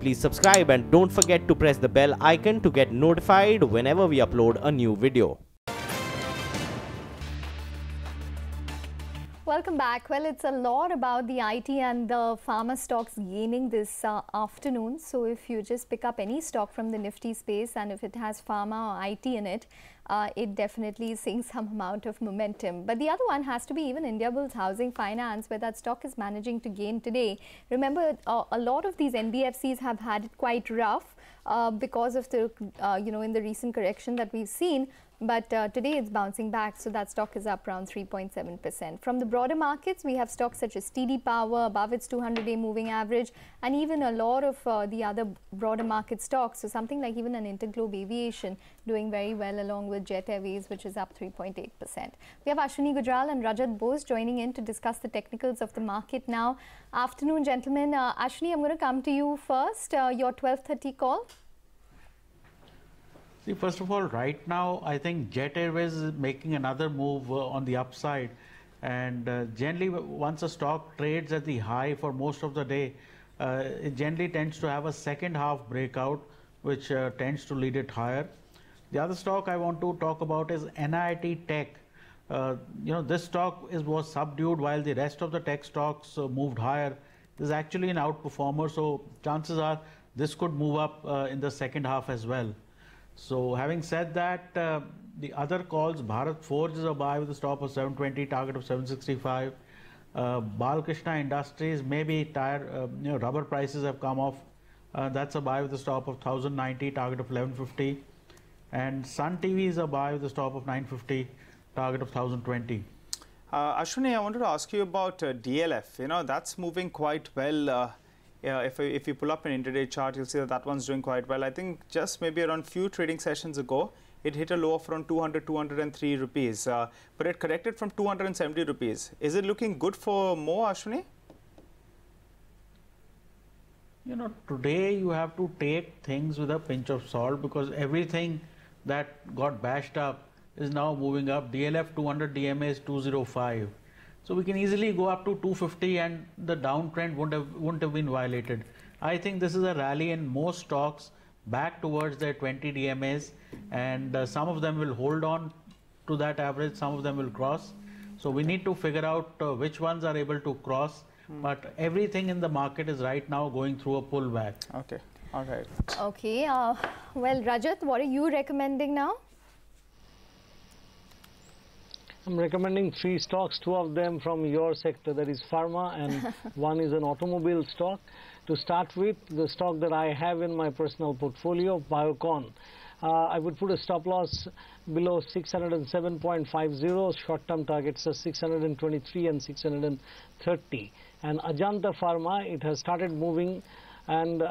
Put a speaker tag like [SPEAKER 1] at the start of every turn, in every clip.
[SPEAKER 1] Please subscribe and don't forget to press the bell icon to get notified whenever we upload a new video.
[SPEAKER 2] Welcome back. Well, it's a lot about the IT and the pharma stocks gaining this afternoon. So if you just pick up any stock from the Nifty space and if it has pharma or IT in it, it definitely is seeing some amount of momentum. But the other one has to be even Indiabulls Housing Finance, where that stock is managing to gain today. Remember, a lot of these NBFCs have had it quite rough because of the, in the recent correction that we've seen. But today it's bouncing back, so that stock is up around 3.7%. From the broader markets, we have stocks such as TD Power above its 200-day moving average, and even a lot of the other broader market stocks. So something like even an Interglobe Aviation doing very well, along with Jet Airways, which is up 3.8%. We have Ashwani Gujral and Rajat Bose joining in to discuss the technicals of the market now. Afternoon, gentlemen. Ashwani, I'm going to come to you first. Your 12:30 call.
[SPEAKER 3] See, first of all, right now, I think Jet Airways is making another move on the upside. And generally, once a stock trades at the high for most of the day, it generally tends to have a second half breakout, which tends to lead it higher. The other stock I want to talk about is NIT Tech. This stock was subdued while the rest of the tech stocks moved higher. This is actually an outperformer, so chances are this could move up in the second half as well. So having said that, the other calls, Bharat Forge is a buy with a stop of 720, target of 765. Balkrishna Industries, maybe rubber prices have come off. That's a buy with a stop of 1090, target of 1150. And Sun TV is a buy with a stop of 950, target of 1020.
[SPEAKER 4] Ashwani, I wanted to ask you about DLF. That's moving quite well. If you pull up an intraday chart, you'll see that one's doing quite well. I think just maybe around few trading sessions ago, it hit a low of around 203 rupees, but it corrected from 270 rupees. Is it looking good for more, Ashwani?
[SPEAKER 3] Today you have to take things with a pinch of salt, because everything that got bashed up is now moving up. DLF 200 DMA is 205. So we can easily go up to 250 and the downtrend wouldn't have been violated. I think this is a rally in most stocks back towards their 20 DMAs, and some of them will hold on to that average, some of them will cross. So we need to figure out which ones are able to cross. But everything in the market is right now going through a pullback.
[SPEAKER 4] Okay, all right.
[SPEAKER 2] Okay, well, Rajat, what are you recommending now?
[SPEAKER 5] I'm recommending 3 stocks, 2 of them from your sector, that is Pharma, and one is an automobile stock. To start with, the stock that I have in my personal portfolio, Biocon. I would put a stop loss below 607.50, short-term targets are 623 and 630. And Ajanta Pharma, it has started moving, and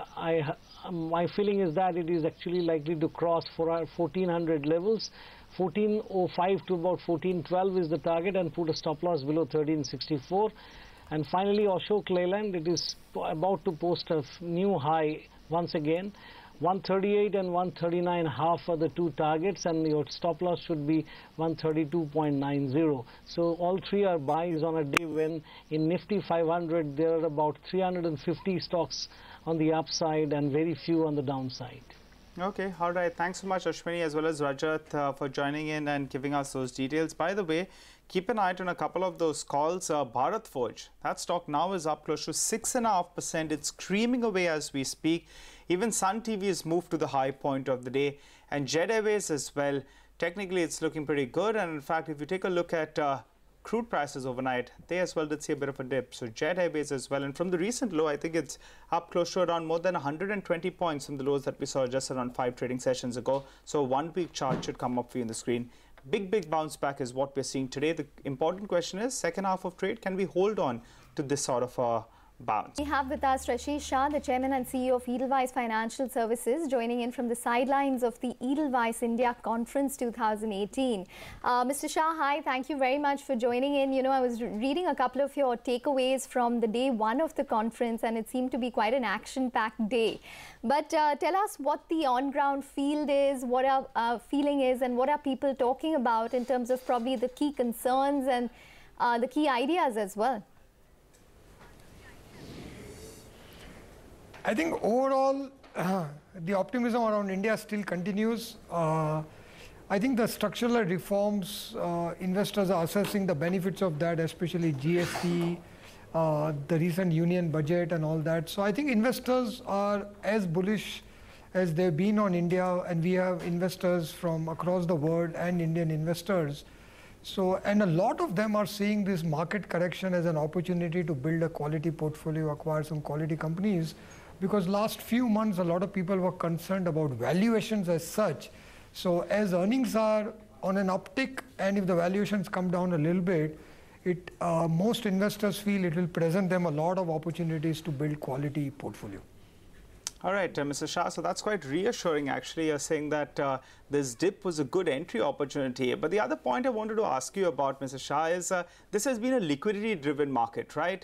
[SPEAKER 5] my feeling is that it is actually likely to cross for our 1400 levels. 1405 to about 1412 is the target, and put a stop loss below 1364. And finally, Ashok Leyland, it is about to post a new high once again. 138 and 139.5 are the 2 targets, and your stop loss should be 132.90. So all 3 are buys on a day when in Nifty 500 there are about 350 stocks on the upside and very few on the downside.
[SPEAKER 4] Okay, all right. Thanks so much, Ashwani, as well as Rajat, for joining in and giving us those details. By the way, keep an eye on a couple of those calls. Bharat Forge, that stock now is up close to 6.5%. It's screaming away as we speak. Even Sun TV has moved to the high point of the day, and Jet Airways as well. Technically, it's looking pretty good. And in fact, if you take a look at crude prices overnight, they as well did see a bit of a dip. So Jet Airways as well. And from the recent low, I think it's up close to around more than 120 points from the lows that we saw just around 5 trading sessions ago. So a 1-week chart should come up for you on the screen. Big bounce back is what we're seeing today. The important question is, second half of trade, can we hold on to this sort of bounce?
[SPEAKER 2] We have with us Rashesh Shah, the Chairman and CEO of Edelweiss Financial Services, joining in from the sidelines of the Edelweiss India Conference 2018. Mr. Shah, hi, thank you very much for joining in. I was reading a couple of your takeaways from the day 1 of the conference, and it seemed to be quite an action-packed day. But tell us what the on-ground field is, what our feeling is, and what are people talking about in terms of probably the key concerns and the key ideas as well.
[SPEAKER 6] I think overall, the optimism around India still continues. I think the structural reforms, investors are assessing the benefits of that, especially GST, the recent union budget and all that. So I think investors are as bullish as they've been on India, and we have investors from across the world and Indian investors. So, and a lot of them are seeing this market correction as an opportunity to build a quality portfolio, acquire some quality companies, because last few months a lot of people were concerned about valuations as such. So as earnings are on an uptick, and if the valuations come down a little bit, most investors feel it will present them a lot of opportunities to build quality portfolio.
[SPEAKER 4] All right, Mr. Shah, so that's quite reassuring actually. You're saying that this dip was a good entry opportunity. But the other point I wanted to ask you about, Mr. Shah, is this has been a liquidity-driven market, right?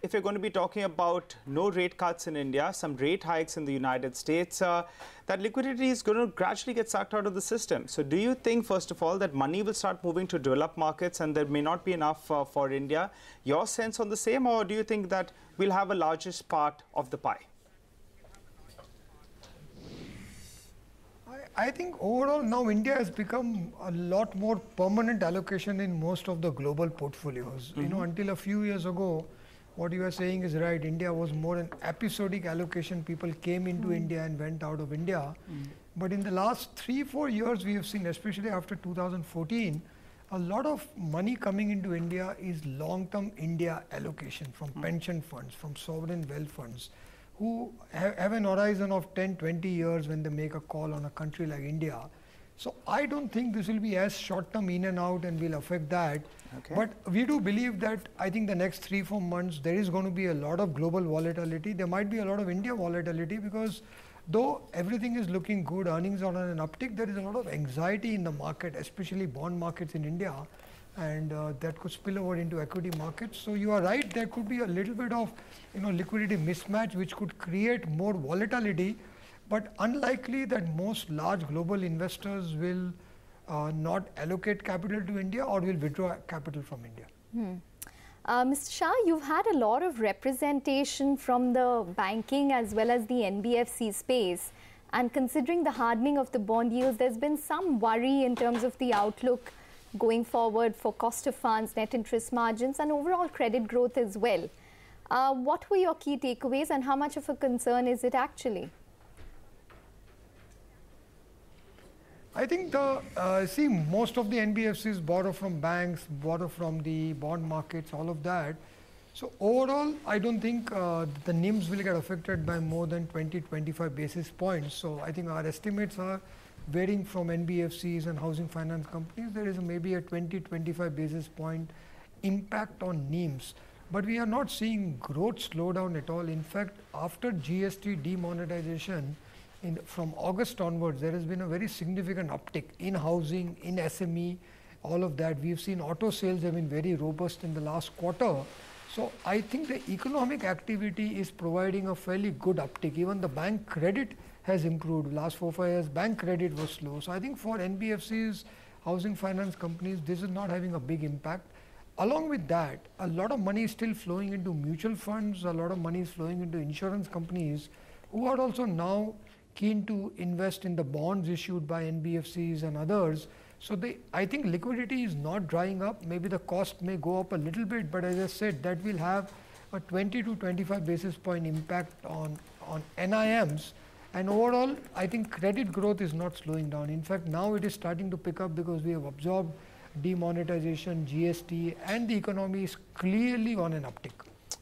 [SPEAKER 4] If you're going to be talking about no rate cuts in India, some rate hikes in the United States, that liquidity is going to gradually get sucked out of the system. So do you think, first of all, that money will start moving to developed markets and there may not be enough for India? Your sense on the same, or do you think that we'll have a largest part of the pie?
[SPEAKER 6] I think overall now India has become a lot more permanent allocation in most of the global portfolios. You know, until a few years ago, what you are saying is right. India was more an episodic allocation. People came into India and went out of India. But in the last 3-4 years, we have seen, especially after 2014, a lot of money coming into India is long-term India allocation from pension funds, from sovereign wealth funds, who have an horizon of 10-20 years when they make a call on a country like India. So I don't think this will be as short-term in and out and will affect that. Okay. But we do believe that I think the next 3-4 months there is going to be a lot of global volatility. There might be a lot of India volatility, because though everything is looking good, earnings are on an uptick, there is a lot of anxiety in the market, especially bond markets in India, and that could spill over into equity markets. So you are right, there could be a little bit of liquidity mismatch which could create more volatility, but unlikely that most large global investors will not allocate capital to India or will withdraw capital from India.
[SPEAKER 2] Mr. Shah, you've had a lot of representation from the banking as well as the NBFC space, and considering the hardening of the bond yields, there's been some worry in terms of the outlook going forward for cost of funds, net interest margins, and overall credit growth as well. What were your key takeaways, and how much of a concern is it actually?
[SPEAKER 6] I think most of the NBFCs borrow from banks, borrow from the bond markets, all of that. So overall, I don't think the NIMs will get affected by more than 20-25 basis points. So I think our estimates are varying from NBFCs and housing finance companies. There is maybe a 20-25 basis point impact on NIMs. But we are not seeing growth slow down at all. In fact, after GST demonetization, from August onwards, there has been a very significant uptick in housing, in SME, all of that. We've seen auto sales have been very robust in the last quarter. So I think the economic activity is providing a fairly good uptick. Even the bank credit has improved. Last 4-5 years, bank credit was slow. So I think for NBFCs, housing finance companies, this is not having a big impact. Along with that, a lot of money is still flowing into mutual funds, a lot of money is flowing into insurance companies, who are also now keen to invest in the bonds issued by NBFCs and others. So I think liquidity is not drying up. Maybe the cost may go up a little bit, but as I said, that will have a 20-25 basis point impact on NIMs. And overall, I think credit growth is not slowing down. In fact, now it is starting to pick up because we have absorbed demonetization, GST, and the economy is clearly on an uptick.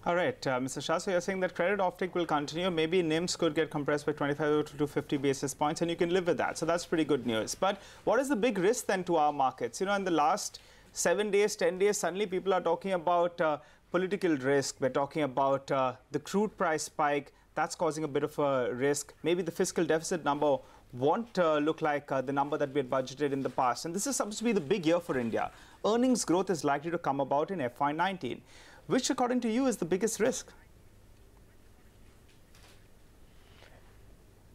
[SPEAKER 4] All right, Mr. Shah, so you're saying that credit uptick will continue. Maybe NIMs could get compressed by 25 to 50 basis points, and you can live with that. So that's pretty good news. But what is the big risk then to our markets? You know, in the last 7 days, 10 days, suddenly people are talking about political risk. We're talking about the crude price spike. That's causing a bit of a risk. Maybe the fiscal deficit number won't look like the number that we had budgeted in the past. And this is supposed to be the big year for India. Earnings growth is likely to come about in FY19. Which, according to you, is the biggest risk?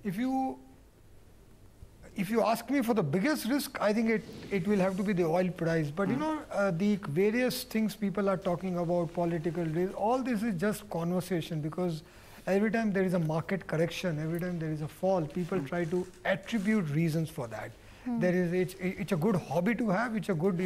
[SPEAKER 6] If you ask me for the biggest risk, I think it will have to be the oil price. But you know, the various things people are talking about, political risk, all this is just conversation, because every time there is a market correction, every time there is a fall, people try to attribute reasons for that. It's a good hobby to have. It's a good,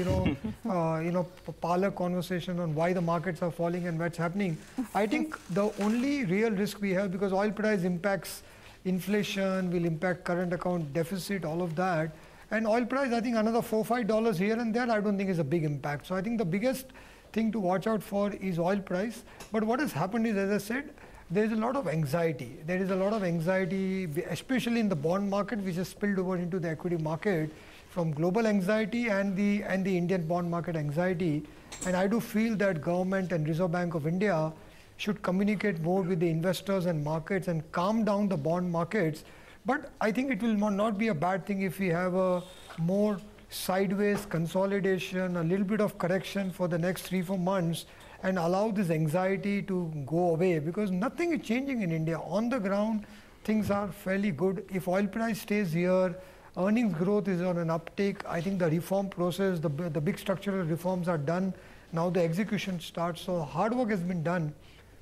[SPEAKER 6] parlor conversation on why the markets are falling and what's happening. I think the only real risk we have, because oil price impacts inflation, will impact current account deficit, all of that. And oil price, I think another $4-5 here and there, I don't think is a big impact. So I think the biggest thing to watch out for is oil price. But what has happened is, as I said, there is a lot of anxiety. There is a lot of anxiety, especially in the bond market, which has spilled over into the equity market from global anxiety and the Indian bond market anxiety. And I do feel that government and Reserve Bank of India should communicate more with the investors and markets and calm down the bond markets. But I think it will not be a bad thing if we have a more sideways consolidation, a little bit of correction for the next 3-4 months, and allow this anxiety to go away, because nothing is changing in India. On the ground, things are fairly good. If oil price stays here, earnings growth is on an uptake. I think the reform process, the big structural reforms are done. Now the execution starts, so hard work has been done.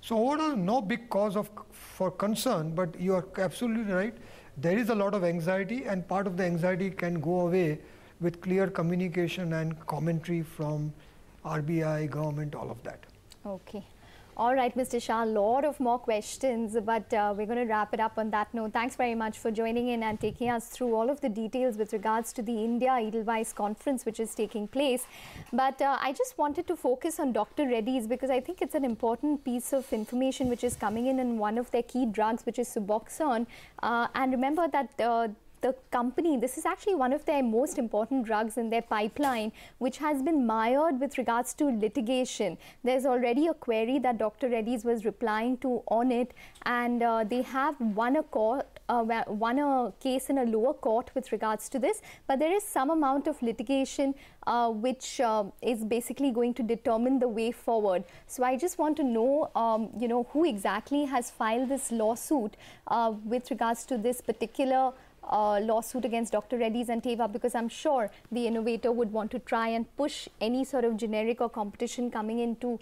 [SPEAKER 6] So overall, no big cause for concern, but you are absolutely right. There is a lot of anxiety, and part of the anxiety can go away with clear communication and commentary from RBI, government, all of that.
[SPEAKER 2] Okay. All right, Mr. Shah, a lot of more questions, but we're going to wrap it up on that note. Thanks very much for joining in and taking us through all of the details with regards to the India Edelweiss conference which is taking place. But I just wanted to focus on Dr. Reddy's, because I think it's an important piece of information which is coming in one of their key drugs, which is Suboxone. And remember that the company, this is actually one of their most important drugs in their pipeline, which has been mired with regards to litigation. There's already a query that Dr. Reddy's was replying to on it, and they have won a case in a lower court with regards to this, but there is some amount of litigation which is basically going to determine the way forward. So I just want to know, who exactly has filed this lawsuit with regards to this particular lawsuit against Dr. Reddy's and Teva, because I'm sure the innovator would want to try and push any sort of generic or competition coming into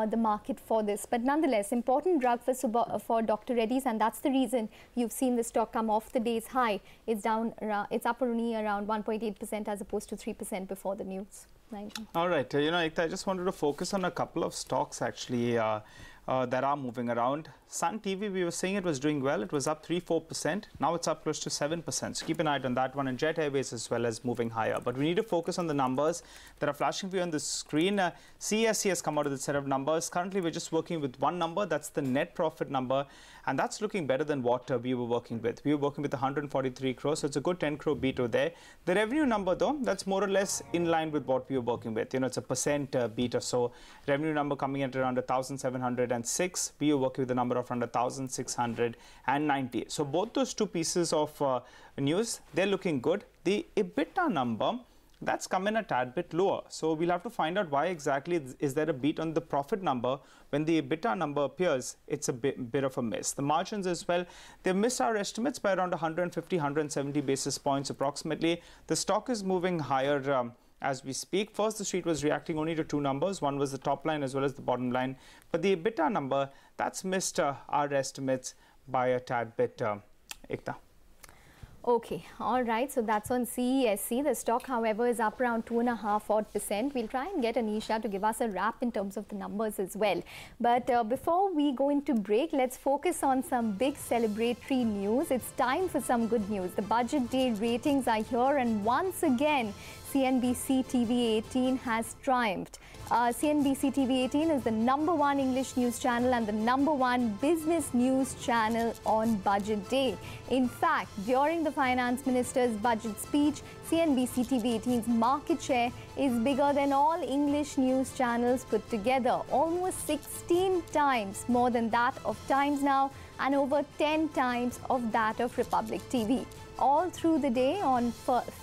[SPEAKER 2] the market for this. But nonetheless, important drug for Dr. Reddy's, and that's the reason you've seen the stock come off the day's high. It's down, it's up only around 1.8% as opposed to 3% before the news.
[SPEAKER 4] All right, Ekta, I just wanted to focus on a couple of stocks actually that are moving around. Sun TV, we were saying it was doing well. It was up 3-4%. Now it's up close to 7%. So keep an eye on that one. And Jet Airways as well as moving higher. But we need to focus on the numbers that are flashing for you on the screen. CSC has come out with a set of numbers. Currently, we're just working with one number. That's the net profit number. And that's looking better than what we were working with. We were working with 143 crores. So it's a good 10 crore beat over there. The revenue number, though, that's more or less in line with what we were working with. It's a percent beat or so. Revenue number coming in at around 1,706. We were working with a number of around 1,690. So both those two pieces of news, they're looking good. The EBITDA number, that's come in a tad bit lower. So we'll have to find out why exactly is there a beat on the profit number. When the EBITDA number appears, it's a bit of a miss. The margins as well, they've missed our estimates by around 150, 170 basis points approximately. The stock is moving higher as we speak. First, the street was reacting only to two numbers. One was the top line as well as the bottom line. But the EBITDA number, that's missed our estimates by a tad bit, Ekta.
[SPEAKER 2] Okay, all right. So that's on CESC. The stock, however, is up around 2.5% We'll try and get Anisha to give us a wrap in terms of the numbers as well. But before we go into break, let's focus on some big celebratory news. It's time for some good news. The budget day ratings are here, and once again, CNBC TV18 has triumphed. CNBC TV18 is the #1 English news channel and the #1 business news channel on budget day. In fact, during the finance minister's budget speech, CNBC TV18's market share is bigger than all English news channels put together, almost 16 times more than that of Times Now and over 10 times of that of Republic TV. All through the day on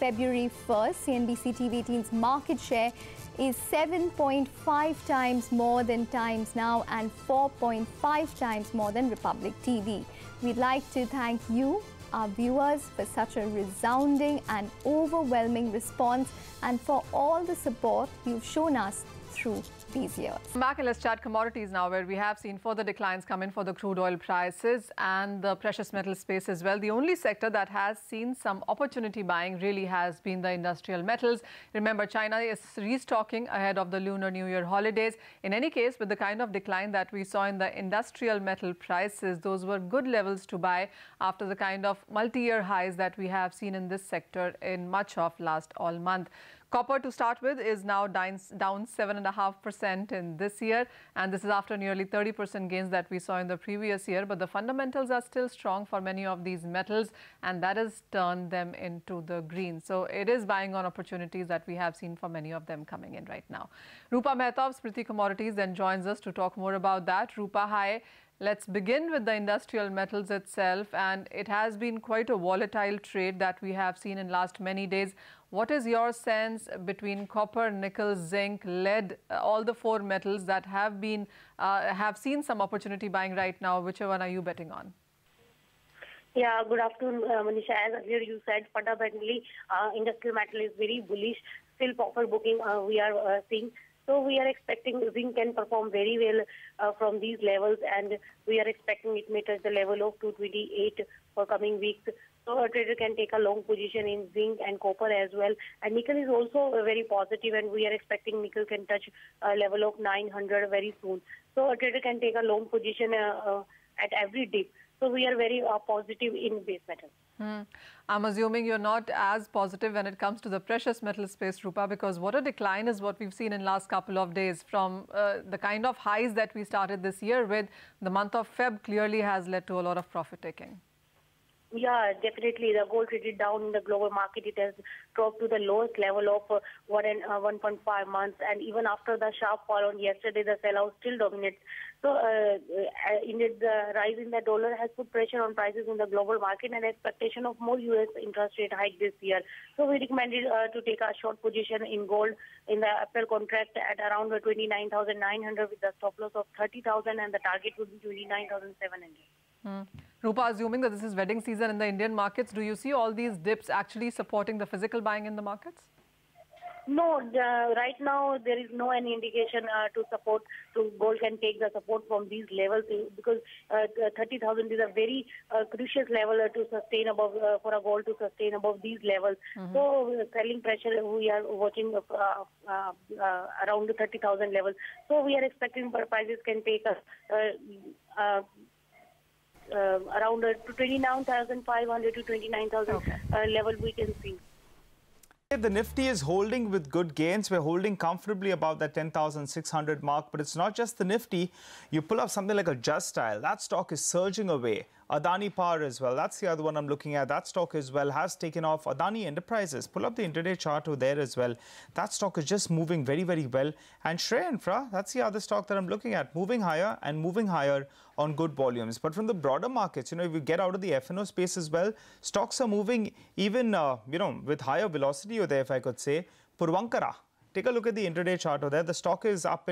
[SPEAKER 2] February 1st, CNBC TV18's market share is 7.5 times more than Times Now and 4.5 times more than Republic TV. We'd like to thank you, our viewers, for such a resounding and overwhelming response and for all the support you've shown us through these years.
[SPEAKER 7] Back and let's chat commodities now, where we have seen further declines come in for the crude oil prices and the precious metal space as well. The only sector that has seen some opportunity buying really has been the industrial metals. Remember, China is restocking ahead of the Lunar New Year holidays. In any case, with the kind of decline that we saw in the industrial metal prices, those were good levels to buy after the kind of multi-year highs that we have seen in this sector in much of last all month. Copper, to start with, is now down 7.5% in this year, and this is after nearly 30% gains that we saw in the previous year. But the fundamentals are still strong for many of these metals, and that has turned them into the green. So it is buying on opportunities that we have seen for many of them coming in right now. Rupa Mehta of Smriti Commodities then joins us to talk more about that. Rupa, hi. Let's begin with the industrial metals itself, and it has been quite a volatile trade that we have seen in last many days. What is your sense between copper, nickel, zinc, lead, all the four metals that have seen some opportunity buying right now? Which one are you betting on?
[SPEAKER 8] Yeah, good afternoon, Manisha. As earlier you said, fundamentally, industrial metal is very bullish. Still proper booking we are seeing. So we are expecting zinc can perform very well from these levels, and we are expecting it may touch the level of 228 for coming weeks. So a trader can take a long position in zinc and copper as well. And nickel is also very positive, and we are expecting nickel can touch a level of 900 very soon. So a trader can take a long position at every dip. So we are very positive in base metals.
[SPEAKER 7] I'm assuming you're not as positive when it comes to the precious metal space, Rupa, because what a decline is what we've seen in last couple of days from the kind of highs that we started this year with. The month of Feb clearly has led to a lot of profit taking.
[SPEAKER 8] Yeah, definitely. The gold traded down in the global market. It has dropped to the lowest level of 1.5 months. And even after the sharp fall on yesterday, the sell-out still dominates. So indeed, the rise in the dollar has put pressure on prices in the global market and expectation of more U.S. interest rate hike this year. So we recommended to take a short position in gold in the April contract at around 29,900 with the stop loss of 30,000, and the target would be 29,700.
[SPEAKER 7] Rupa, assuming that this is wedding season in the Indian markets, do you see all these dips actually supporting the physical buying in the markets?
[SPEAKER 8] No, right now there is no any indication to support. So gold can take the support from these levels because 30,000 is a very crucial level to sustain above for a gold to sustain above these levels. So selling pressure we are watching around the 30,000 level. So we are expecting prices can take around 29,500 to 29,000 level we can see.
[SPEAKER 4] The Nifty is holding with good gains. We're holding comfortably above that 10,600 mark. But it's not just the Nifty. You pull up something like a Just Style. That stock is surging away. Adani Power as well. That's the other one I'm looking at. That stock as well has taken off. Adani Enterprises. Pull up the intraday chart over there as well. That stock is just moving very, very well. And Shrey Infra, that's the other stock that I'm looking at. Moving higher and moving higher on good volumes. But from the broader markets, if you get out of the F&O space as well, stocks are moving even, with higher velocity over there, if I could say. Purvankara. Take a look at the intraday chart over there. The stock is up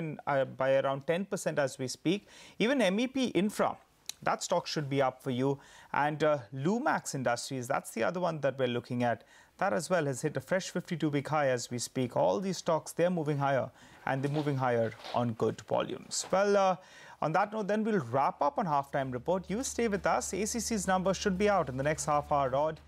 [SPEAKER 4] by around 10% as we speak. Even MEP Infra, that stock should be up for you. And Lumax Industries, that's the other one that we're looking at. That as well has hit a fresh 52-week high as we speak. All these stocks, they're moving higher, and they're moving higher on good volumes. Well, on that note, then we'll wrap up on Halftime Report. You stay with us. ACC's number should be out in the next half hour odd.